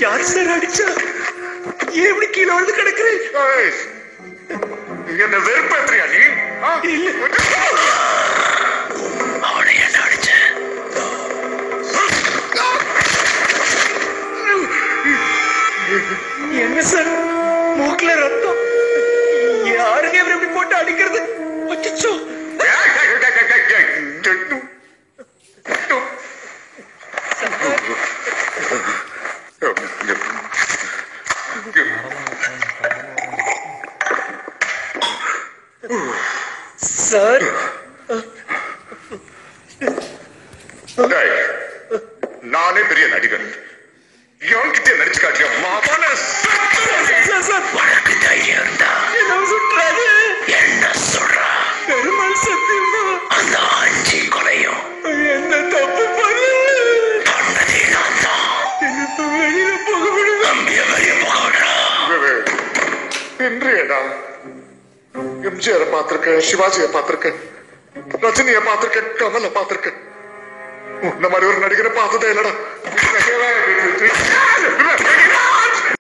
யார் சார் அடிச்சா? ஏன் இப்படி கீழே வந்து கிடக்குறேன்? என்ன வெறுப்பேற்றியா நீ? இல்ல, அவனை என்ன அடிச்ச? என்ன சார் மூக்குல ரத்தம்? யாருங்க இவர் இப்படி போட்டு அடிக்கிறது? அச்சச்சோ! சார், நானே பெரிய நடிகர், என்கிட்ட நடிச்சு காட்டிய மாமான உனக்கு தைரியம் இருந்தா என்ன சுற்றாது? என்ன சொல்றா? பெருமாள் சத்தியமா அந்த 5 கொலையும் என்ன தப்பு பண்ணல. பண்ணதே நான் தான். என்ன வெளியில போக விடுங்க. தம்பிய வெளிய போகடா. இன்றையடா எம்ஜிஆர் பார்த்திருக்க, சிவாஜியை பார்த்திருக்க, ரஜினியை பார்த்திருக்க, கமலை பார்த்திருக்க. உன்ன மாதிரி ஒரு நடிகரை பார்த்ததே இல்லடா.